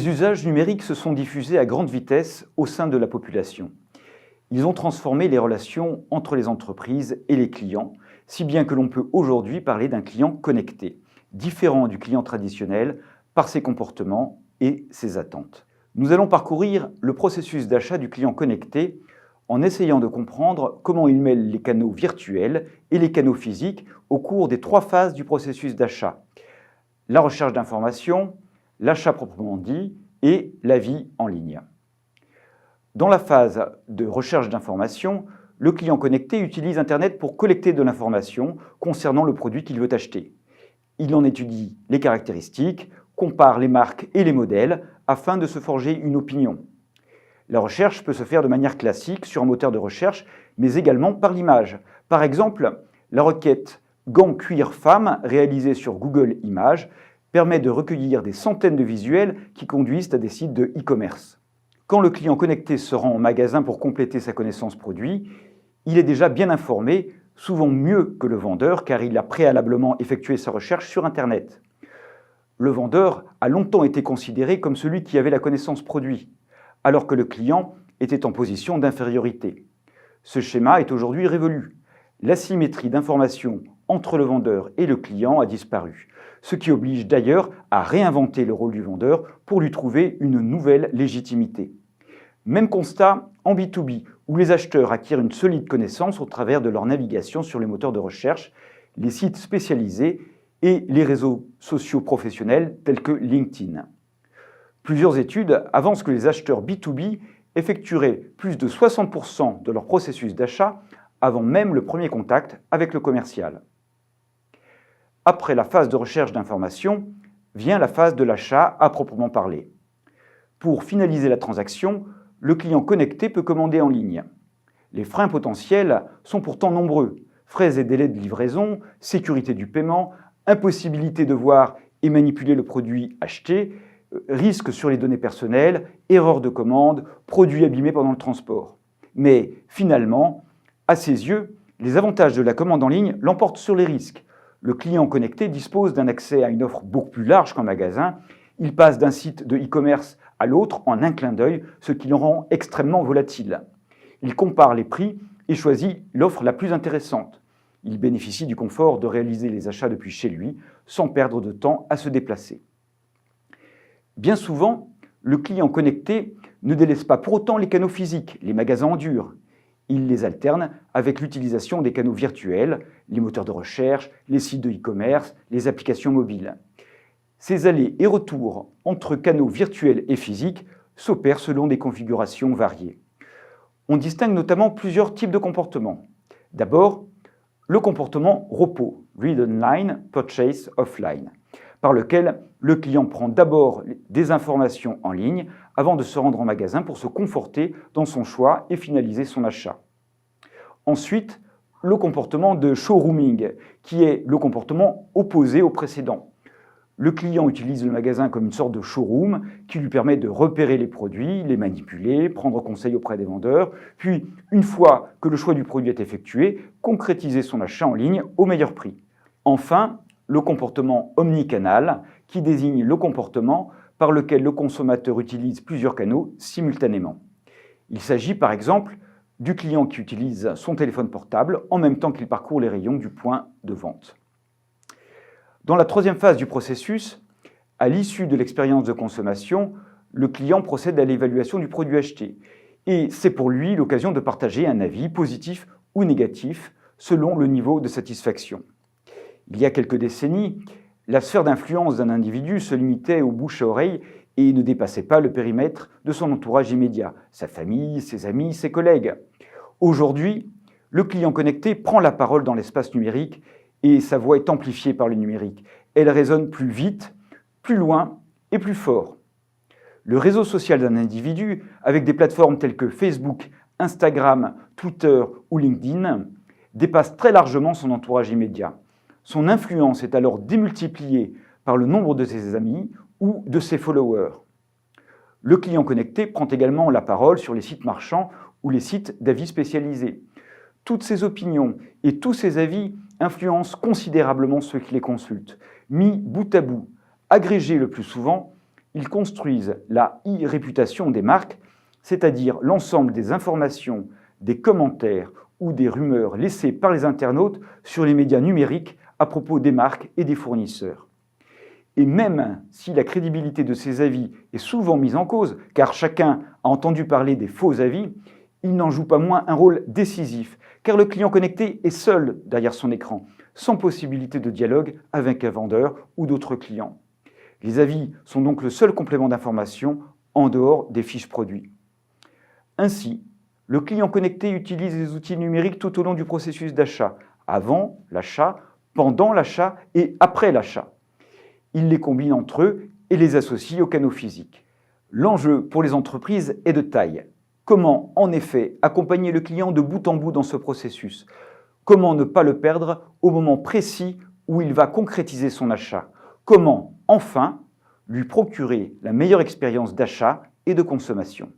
Les usages numériques se sont diffusés à grande vitesse au sein de la population. Ils ont transformé les relations entre les entreprises et les clients, si bien que l'on peut aujourd'hui parler d'un client connecté, différent du client traditionnel par ses comportements et ses attentes. Nous allons parcourir le processus d'achat du client connecté en essayant de comprendre comment il mêle les canaux virtuels et les canaux physiques au cours des 3 phases du processus d'achat: la recherche d'informations, l'achat proprement dit et la vie en ligne. Dans la phase de recherche d'informations, le client connecté utilise Internet pour collecter de l'information concernant le produit qu'il veut acheter. Il en étudie les caractéristiques, compare les marques et les modèles afin de se forger une opinion. La recherche peut se faire de manière classique sur un moteur de recherche, mais également par l'image. Par exemple, la requête « gants cuir femme » réalisée sur Google Images permet de recueillir des centaines de visuels qui conduisent à des sites de e-commerce. Quand le client connecté se rend au magasin pour compléter sa connaissance produit, il est déjà bien informé, souvent mieux que le vendeur, car il a préalablement effectué sa recherche sur Internet. Le vendeur a longtemps été considéré comme celui qui avait la connaissance produit, alors que le client était en position d'infériorité. Ce schéma est aujourd'hui révolu. L'asymétrie d'information entre le vendeur et le client a disparu, ce qui oblige d'ailleurs à réinventer le rôle du vendeur pour lui trouver une nouvelle légitimité. Même constat en B2B, où les acheteurs acquièrent une solide connaissance au travers de leur navigation sur les moteurs de recherche, les sites spécialisés et les réseaux sociaux professionnels tels que LinkedIn. Plusieurs études avancent que les acheteurs B2B effectueraient plus de 60% de leur processus d'achat avant même le premier contact avec le commercial. Après la phase de recherche d'information, vient la phase de l'achat à proprement parler. Pour finaliser la transaction, le client connecté peut commander en ligne. Les freins potentiels sont pourtant nombreux: frais et délais de livraison, sécurité du paiement, impossibilité de voir et manipuler le produit acheté, risques sur les données personnelles, erreurs de commande, produits abîmés pendant le transport. Mais finalement, à ses yeux, les avantages de la commande en ligne l'emportent sur les risques. Le client connecté dispose d'un accès à une offre beaucoup plus large qu'en magasin. Il passe d'un site de e-commerce à l'autre en un clin d'œil, ce qui le rend extrêmement volatile. Il compare les prix et choisit l'offre la plus intéressante. Il bénéficie du confort de réaliser les achats depuis chez lui, sans perdre de temps à se déplacer. Bien souvent, le client connecté ne délaisse pas pour autant les canaux physiques, les magasins en dur. Il les alterne avec l'utilisation des canaux virtuels, les moteurs de recherche, les sites de e-commerce, les applications mobiles. Ces allers et retours entre canaux virtuels et physiques s'opèrent selon des configurations variées. On distingue notamment plusieurs types de comportements. D'abord, le comportement repos, Read Online, Purchase Offline, par lequel le client prend d'abord des informations en ligne avant de se rendre en magasin pour se conforter dans son choix et finaliser son achat. Ensuite, le comportement de showrooming, qui est le comportement opposé au précédent. Le client utilise le magasin comme une sorte de showroom qui lui permet de repérer les produits, les manipuler, prendre conseil auprès des vendeurs, puis, une fois que le choix du produit est effectué, concrétiser son achat en ligne au meilleur prix. Enfin, le comportement omnicanal, qui désigne le comportement par lequel le consommateur utilise plusieurs canaux simultanément. Il s'agit par exemple du client qui utilise son téléphone portable en même temps qu'il parcourt les rayons du point de vente. Dans la 3e phase du processus, à l'issue de l'expérience de consommation, le client procède à l'évaluation du produit acheté. Et c'est pour lui l'occasion de partager un avis positif ou négatif selon le niveau de satisfaction. Il y a quelques décennies, la sphère d'influence d'un individu se limitait aux bouche à oreille et ne dépassait pas le périmètre de son entourage immédiat, sa famille, ses amis, ses collègues. Aujourd'hui, le client connecté prend la parole dans l'espace numérique et sa voix est amplifiée par le numérique. Elle résonne plus vite, plus loin et plus fort. Le réseau social d'un individu, avec des plateformes telles que Facebook, Instagram, Twitter ou LinkedIn, dépasse très largement son entourage immédiat. Son influence est alors démultipliée par le nombre de ses amis ou de ses followers. Le client connecté prend également la parole sur les sites marchands ou les sites d'avis spécialisés. Toutes ces opinions et tous ces avis influencent considérablement ceux qui les consultent. Mis bout à bout, agrégés le plus souvent, Ils construisent la e-réputation des marques, c'est-à-dire l'ensemble des informations, des commentaires ou des rumeurs laissées par les internautes sur les médias numériques à propos des marques et des fournisseurs. Et même si la crédibilité de ces avis est souvent mise en cause, car chacun a entendu parler des faux avis, il n'en joue pas moins un rôle décisif, car le client connecté est seul derrière son écran, sans possibilité de dialogue avec un vendeur ou d'autres clients. Les avis sont donc le seul complément d'information en dehors des fiches produits. Ainsi, le client connecté utilise les outils numériques tout au long du processus d'achat, avant l'achat, pendant l'achat et après l'achat. Il les combine entre eux et les associe aux canaux physiques. L'enjeu pour les entreprises est de taille. Comment, en effet, accompagner le client de bout en bout dans ce processus? Comment ne pas le perdre au moment précis où il va concrétiser son achat? Comment, enfin, lui procurer la meilleure expérience d'achat et de consommation?